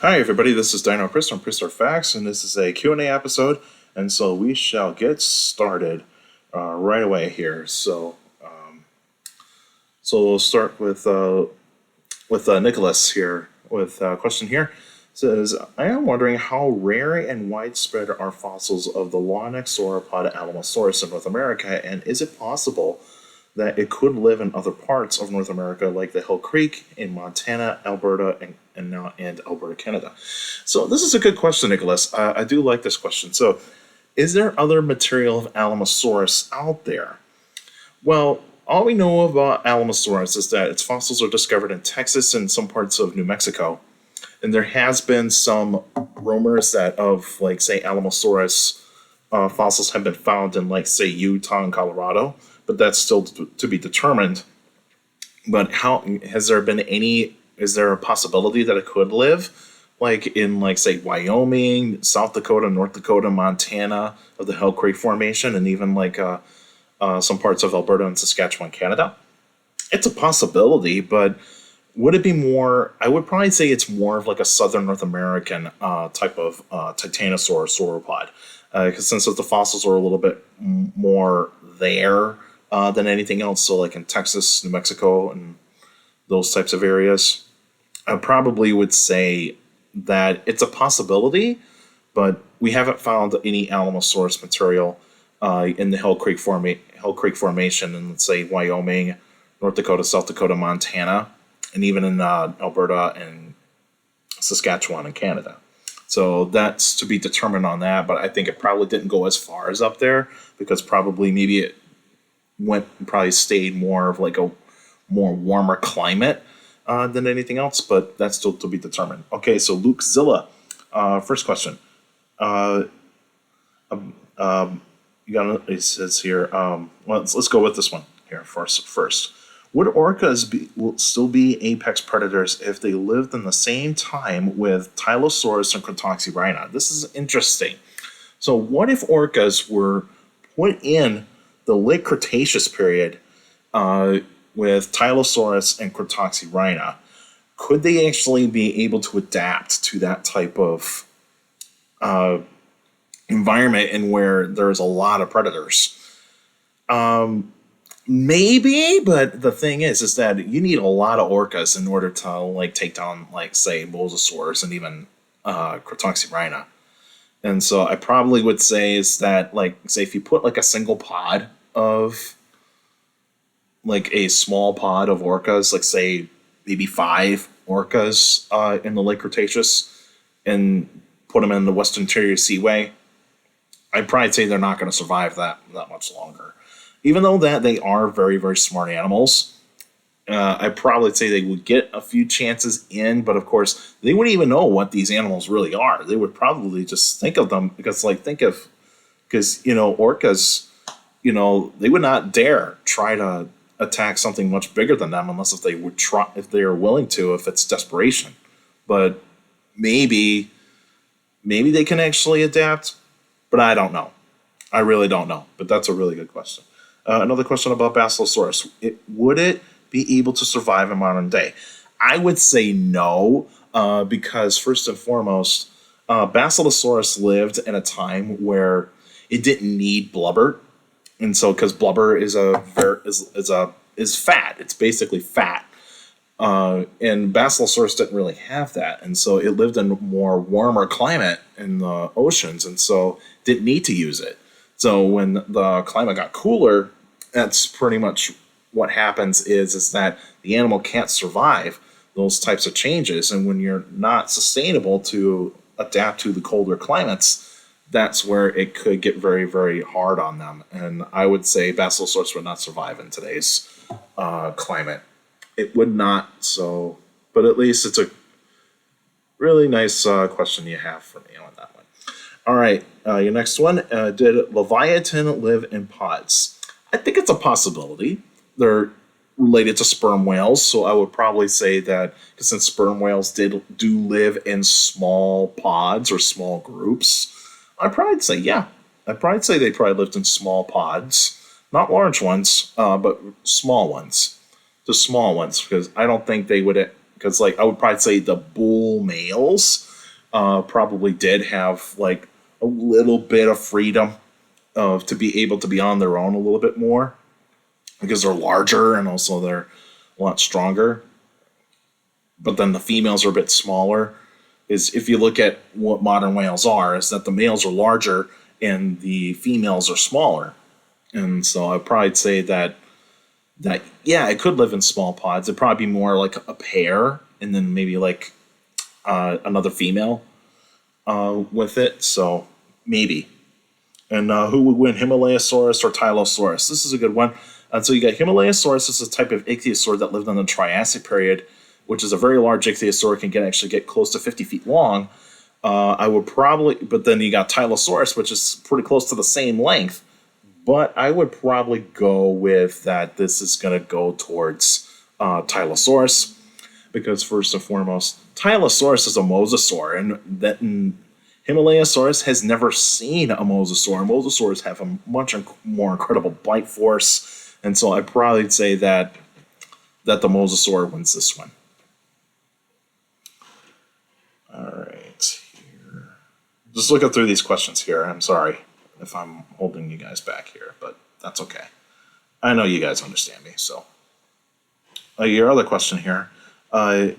Hi everybody, this is Dino Chris from Prehistoric Facts, and this is a Q&A episode, and so we shall get started right away here. So we'll start with Nicholas here with a question here. It says, I am wondering how rare and widespread are fossils of the long-necked sauropod Alamosaurus in North America, and is it possible that it could live in other parts of North America, like the Hill Creek in Montana, Alberta, and Alberta, Canada? So this is a good question, Nicholas. I do like this question. So, is there other material of Alamosaurus out there? Well, all we know about Alamosaurus is that its fossils are discovered in Texas and some parts of New Mexico. And there has been some rumors that of, like, say, Alamosaurus fossils have been found in, like, say, Utah and Colorado, but that's still to be determined. But how has there been any? Is there a possibility that it could live, like in, like, say, Wyoming, South Dakota, North Dakota, Montana, of the Hell Creek Formation, and even like some parts of Alberta and Saskatchewan, Canada? It's a possibility, but would it be more? I would probably say it's more of like a Southern North American type of titanosaur sauropod, because since the fossils are a little bit more there than anything else. So, like in Texas, New Mexico, and those types of areas, I probably would say that it's a possibility, but we haven't found any Alamosaurus material in the Hell Creek Formation in, let's say, Wyoming, North Dakota, South Dakota, Montana, and even in Alberta and Saskatchewan and Canada. So that's to be determined on that, but I think it probably didn't go as far as up there, because probably maybe it probably stayed more of like a more warmer climate than anything else, but that's still to be determined. Okay, so Luke Zilla, first question. It says here, well, let's go with this one here first. Would orcas will still be apex predators if they lived in the same time with Tylosaurus and Cretoxyrhina? This is interesting. So what if orcas were put in the late Cretaceous period with Tylosaurus and Cretoxyrhina? Could they actually be able to adapt to that type of environment in where there's a lot of predators? Maybe, but the thing is that you need a lot of orcas in order to, like, take down, like, say, Basilosaurus and even Cretoxyrhina. And so I probably would say is that, like, say, if you put like a single pod of, like, a small pod of orcas, like, say, maybe 5 orcas in the late Cretaceous, and put them in the Western Interior Seaway, I'd probably say they're not going to survive that much longer. Even though that they are very, very smart animals, I'd probably say they would get a few chances in, but of course, they wouldn't even know what these animals really are. They would probably just think of them because, like, because, orcas, they would not dare try to attack something much bigger than them unless if they are willing to, if it's desperation. But maybe they can actually adapt, but I don't know. I really don't know, but that's a really good question. Another question about Basilosaurus. Would it be able to survive in modern day? I would say no, because first and foremost, Basilosaurus lived in a time where it didn't need blubber, and so because blubber is fat, it's basically fat, and Basilosaurus didn't really have that, and so it lived in a more warmer climate in the oceans, and so didn't need to use it. So when the climate got cooler, that's pretty much what happens is that the animal can't survive those types of changes. And when you're not sustainable to adapt to the colder climates, that's where it could get very, very hard on them. And I would say Basilosaurus would not survive in today's climate. It would not. So, but at least it's a really nice question you have for me on that one. All right, your next one. Did Livyatan live in pods? I think it's a possibility. They're related to sperm whales, so I would probably say that, because since sperm whales do live in small pods or small groups, I'd probably say yeah. I'd probably say they probably lived in small pods, not large ones, but small ones. Just small ones, because I don't think they would, because, like, I would probably say the bull males probably did have like a little bit of freedom of to be able to be on their own a little bit more because they're larger and also they're a lot stronger. But then the females are a bit smaller. Is if you look at what modern whales are, is that the males are larger and the females are smaller. And so I'd probably say that yeah, it could live in small pods. It'd probably be more like a pair, and then maybe like another female with it. So maybe. And who would win, Himalayasaurus or Tylosaurus? This is a good one. So you got Himalayasaurus. This is a type of ichthyosaur that lived in the Triassic period, which is a very large ichthyosaur, can actually get close to 50 feet long. I would probably, but then you got Tylosaurus, which is pretty close to the same length. But I would probably go with that this is going to go towards Tylosaurus, because first and foremost, Tylosaurus is a mosasaur, and that Himalayasaurus has never seen a mosasaur. Mosasaurs have a much more incredible bite force, and so I'd probably say that the mosasaur wins this one. All right, here. Just looking through these questions here. I'm sorry if I'm holding you guys back here, but that's okay. I know you guys understand me. So, your other question here. Why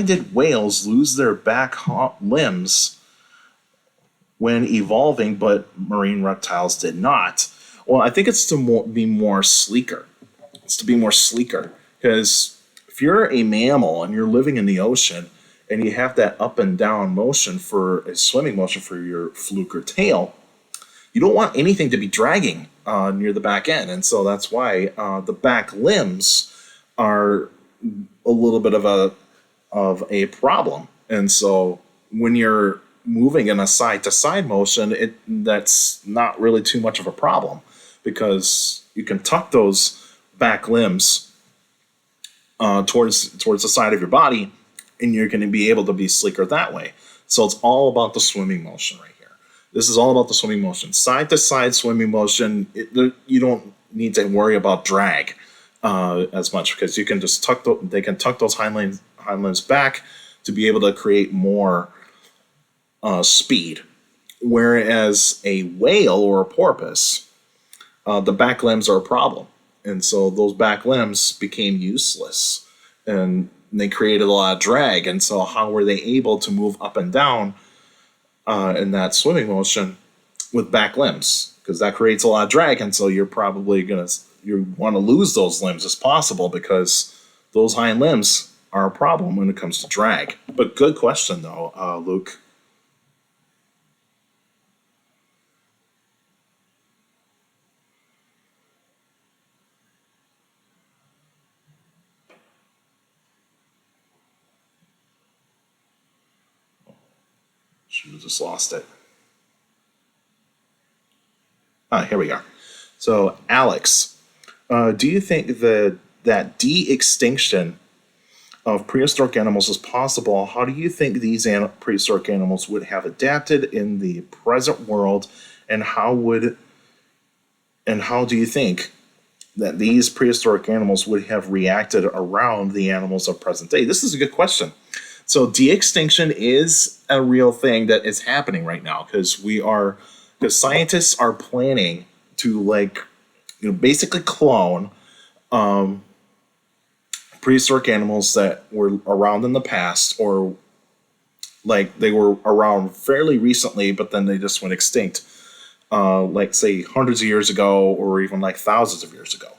did whales lose their back limbs when evolving, but marine reptiles did not? Well, I think it's to be more sleeker. It's to be more sleeker, because if you're a mammal and you're living in the ocean and you have that up and down motion for a swimming motion for your fluke or tail, you don't want anything to be dragging near the back end. And so that's why the back limbs are a little bit of a problem. And so when you're moving in a side-to-side motion, that's not really too much of a problem, because you can tuck those back limbs towards the side of your body, and you're going to be able to be sleeker that way. So it's all about the swimming motion right here. This is all about the swimming motion. Side-to-side swimming motion, you don't need to worry about drag as much, because you can just they can tuck those hind limbs back to be able to create more speed. Whereas a whale or a porpoise, the back limbs are a problem. And so those back limbs became useless, and they created a lot of drag. And so how were they able to move up and down in that swimming motion with back limbs? Because that creates a lot of drag, and so you're probably you want to lose those limbs as possible, because those hind limbs are a problem when it comes to drag. But good question though, Luke. Should have just lost it. Here we are. So, Alex, do you think that de-extinction of prehistoric animals is possible? How do you think these prehistoric animals would have adapted in the present world, and how do you think that these prehistoric animals would have reacted around the animals of present day? This is a good question. So de-extinction is a real thing that is happening right now, because scientists are planning to basically clone prehistoric animals that were around in the past, or they were around fairly recently, but then they just went extinct, say hundreds of years ago, or even thousands of years ago.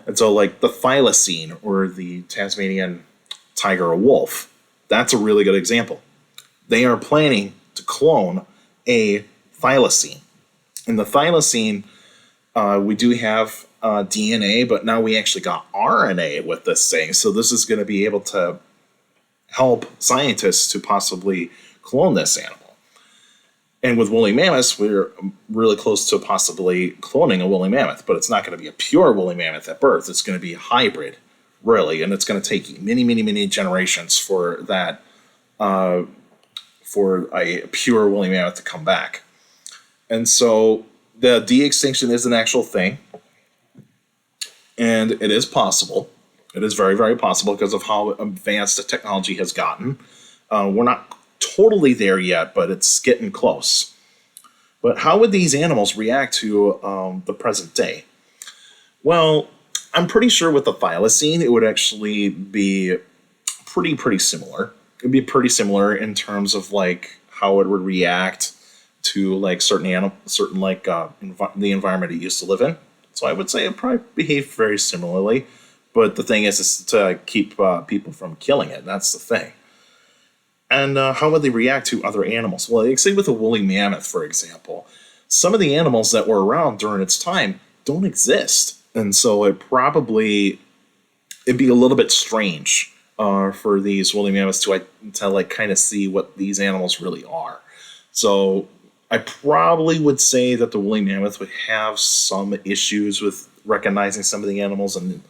And so the thylacine, or the Tasmanian tiger or wolf, that's a really good example. They are planning to clone a thylacine. And the thylacine, we do have DNA, but now we actually got RNA with this thing. So this is going to be able to help scientists to possibly clone this animal. And with woolly mammoths, we're really close to possibly cloning a woolly mammoth, but it's not going to be a pure woolly mammoth at birth. It's going to be a hybrid, really, and it's going to take many, many, many generations for that, for a pure woolly mammoth to come back. And so the de-extinction is an actual thing, and it is possible. It is very, very possible because of how advanced the technology has gotten. We're not totally there yet, but it's getting close. But how would these animals react to the present day? Well, I'm pretty sure with the thylacine, it would actually be pretty similar. It'd be pretty similar in terms of like how it would react to like certain like the environment it used to live in. So I would say it probably behave very similarly. But the thing is to keep people from killing it. That's the thing. And how would they react to other animals? Well, like, say with a woolly mammoth, for example, some of the animals that were around during its time don't exist, and so it'd be a little bit strange for these woolly mammoths to like kind of see what these animals really are. So I probably would say that the woolly mammoth would have some issues with recognizing some of the animals and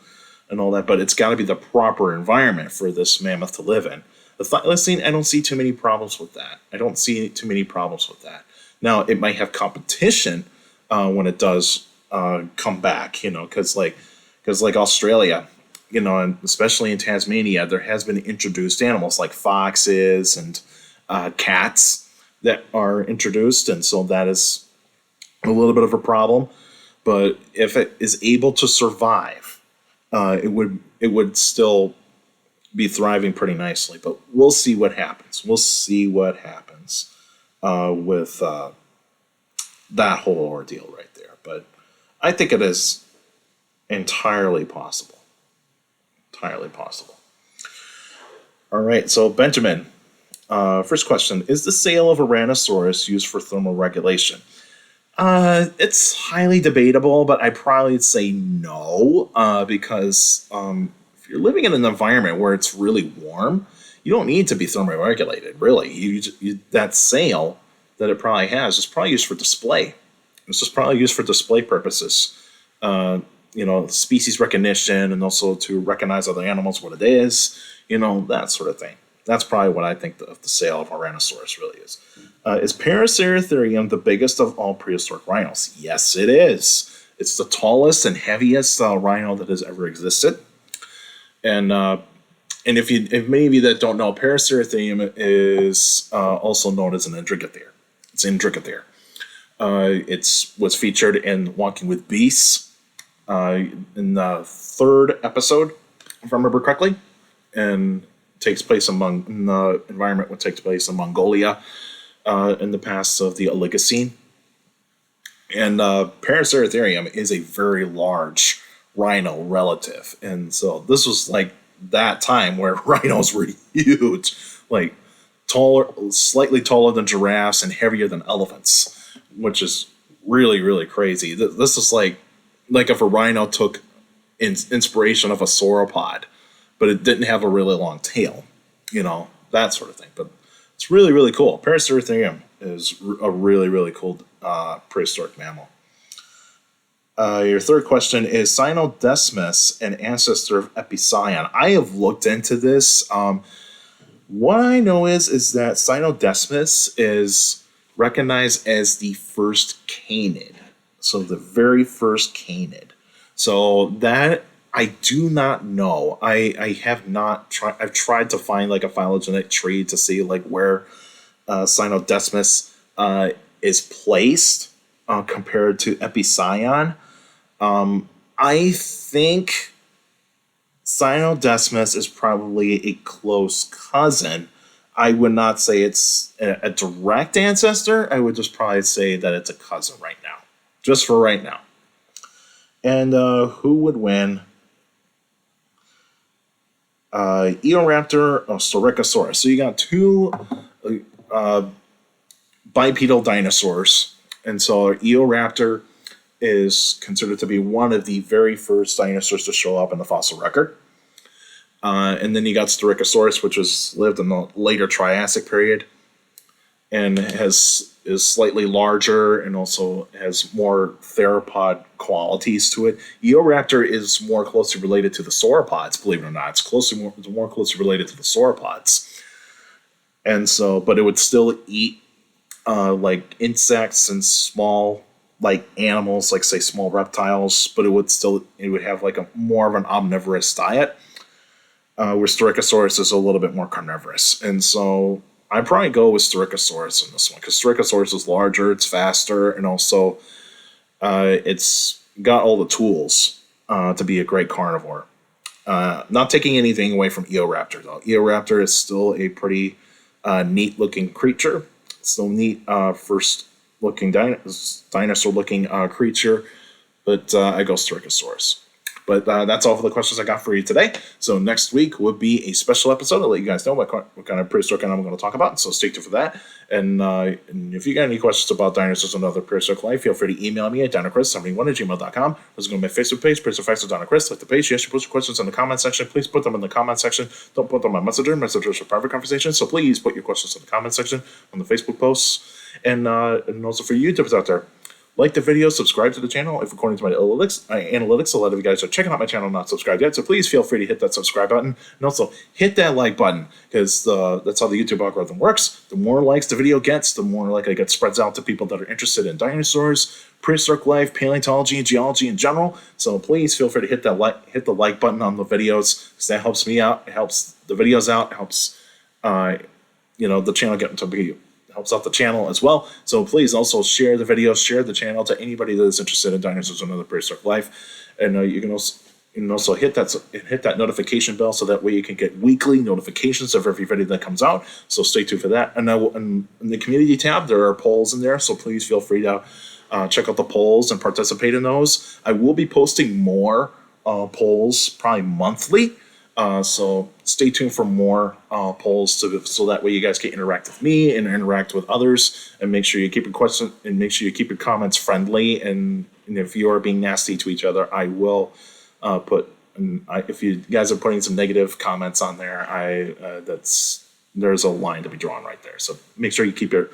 all that, but it's got to be the proper environment for this mammoth to live in. The thylacine, I don't see too many problems with that. Now, it might have competition when it does come back, because like Australia, and especially in Tasmania, there has been introduced animals like foxes and cats that are introduced, and so that is a little bit of a problem. But if it is able to survive, it would still be thriving pretty nicely. But we'll see what happens. With that whole ordeal right there. But I think it is entirely possible. All right, so Benjamin, first question: is the sale of Ouranosaurus used for thermal regulation? It's highly debatable, but I probably would say no, because if you're living in an environment where it's really warm, you don't need to be thermoregulated, really. That sail that it probably has is probably used for display. It's just probably used for display purposes. Species recognition, and also to recognize other animals, what it is, that sort of thing. That's probably what I think the sale of Ouranosaurus really is. Is Paraceratherium the biggest of all prehistoric rhinos? Yes, it is. It's the tallest and heaviest rhino that has ever existed. And if many of you that don't know, Paraceratherium is also known as an Indrigathere. It's Indrigathere. It was featured in Walking with Beasts in the 3rd episode, if I remember correctly, and takes place in the environment what takes place in Mongolia in the past of the Oligocene. And Paraceratherium is a very large rhino relative, and so this was like that time where rhinos were huge, like slightly taller than giraffes and heavier than elephants, which is really crazy. This is like if a rhino took inspiration of a sauropod, but it didn't have a really long tail, that sort of thing. But it's really cool. Paraceratherium is a really cool prehistoric mammal. Your third question is Cynodesmus an ancestor of Epicyon? I have looked into this. What I know is that Cynodesmus is recognized as the first canid. So the very first canid. So that I do not know. I have not tried. I've tried to find like a phylogenetic tree to see like where Cynodesmus is placed compared to Epicyon. I think Cynodesmus is probably a close cousin. I would not say it's a direct ancestor. I would just probably say that it's a cousin right now. Just for right now. And who would win? Eoraptor or Styracosaurus. So you got two bipedal dinosaurs. And so Eoraptor is considered to be one of the very first dinosaurs to show up in the fossil record. And then you got Styracosaurus, which lived in the later Triassic period and is slightly larger and also has more theropod qualities to it. Eoraptor is more closely related to the sauropods, believe it or not. It's more closely related to the sauropods. And so, but it would still eat like insects and small like animals, like say small reptiles, but it would have like a more of an omnivorous diet. where Styracosaurus is a little bit more carnivorous. And so I'd probably go with Styracosaurus in this one, because Styracosaurus is larger, it's faster, and also it's got all the tools to be a great carnivore. Not taking anything away from Eoraptor, though. Eoraptor is still a pretty neat-looking creature. Still neat, first-looking dinosaur-looking creature, but I go Styracosaurus. But that's all for the questions I got for you today. So next week will be a special episode. I'll let you guys know what kind of prehistoric animal I'm going to talk about. So stay tuned for that. And if you got any questions about dinosaurs and other prehistoric life, feel free to email me at dinochrist71@gmail.com. Let's go to my Facebook page, Prehistoric Facts with Dino Chris. Like the page. Yes, you post your questions in the comment section. Please put them in the comment section. Don't put them on Messenger. Messenger is a private conversation. So please put your questions in the comment section on the Facebook posts. And also for YouTubers out there, like the video, subscribe to the channel. If according to my analytics, a lot of you guys are checking out my channel, not subscribed yet. So please feel free to hit that subscribe button. And also hit that like button, because that's how the YouTube algorithm works. The more likes the video gets, the more likely it gets spreads out to people that are interested in dinosaurs, prehistoric life, paleontology, and geology in general. So please feel free to hit the like button on the videos, because that helps me out. It helps the videos out. It helps the channel get into video. Helps out the channel as well. So please also share the video, share the channel to anybody that is interested in dinosaurs and other prehistoric life. And you can also hit that notification bell, so that way you can get weekly notifications of every video that comes out. So stay tuned for that. And in the community tab, there are polls in there, so please feel free to check out the polls and participate in those. I will be posting more polls probably monthly. So stay tuned for more polls, so that way you guys can interact with me and interact with others, and make sure you keep your questions and make sure you keep your comments friendly. And if you are being nasty to each other, I will if you guys are putting some negative comments on there, there's a line to be drawn right there. So make sure you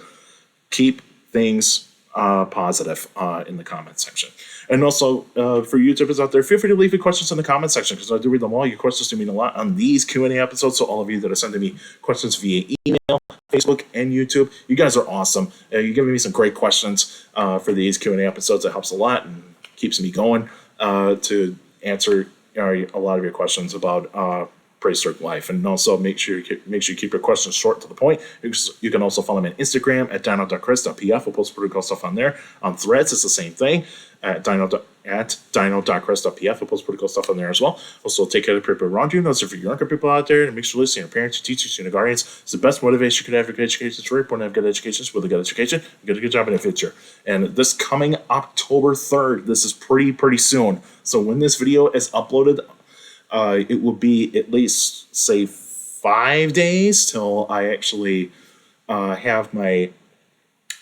keep things positive in the comment section. And also, for YouTubers out there, feel free to leave your questions in the comment section, because I do read them all. Your questions do mean a lot on these Q&A episodes. So all of you that are sending me questions via email, Facebook, and YouTube, you guys are awesome. You're giving me some great questions for these Q&A episodes. It helps a lot and keeps me going to answer a lot of your questions about prehistoric life. And also make sure you keep your questions short to the point. You can also follow me on Instagram at dino.chris.pf. We'll post pretty cool stuff on there. On Threads, it's the same thing at dino.chris.pf. We'll post pretty cool stuff on there as well. Also, take care of the people around you. Those are for younger people out there, and make sure to listen to your parents, your teachers, your guardians. It's the best motivation you can have for good education. It's very important to have good education. It's really good education. Get a good job in the future. And this coming October 3rd, this is pretty soon. So when this video is uploaded, it will be at least, say, 5 days till I actually have my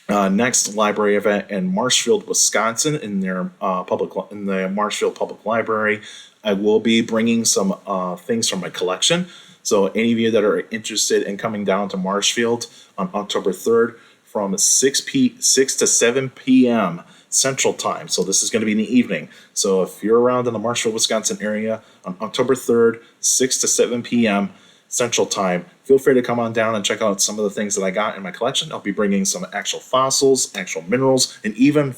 next library event in Marshfield, Wisconsin, in the Marshfield Public Library. I will be bringing some things from my collection. So any of you that are interested in coming down to Marshfield on October 3rd from 6 to 7 p.m. Central Time. So this is going to be in the evening. So if you're around in the Marshfield, Wisconsin area on October 3rd, 6 to 7 p.m. Central Time, feel free to come on down and check out some of the things that I got in my collection. I'll be bringing some actual fossils, actual minerals, and even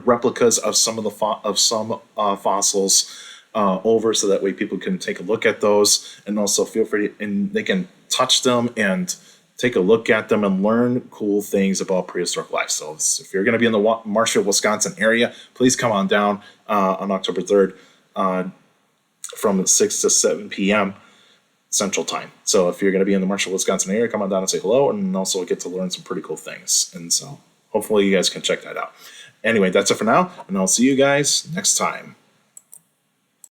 replicas of some of the fossils over, so that way people can take a look at those, and also feel free to, and they can touch them and take a look at them and learn cool things about prehistoric life. So if you're going to be in the Marshfield, Wisconsin area, please come on down on October 3rd from 6 to 7 p.m. Central Time. So if you're going to be in the Marshfield, Wisconsin area, come on down and say hello, and also get to learn some pretty cool things. And so hopefully you guys can check that out. Anyway, that's it for now, and I'll see you guys next time.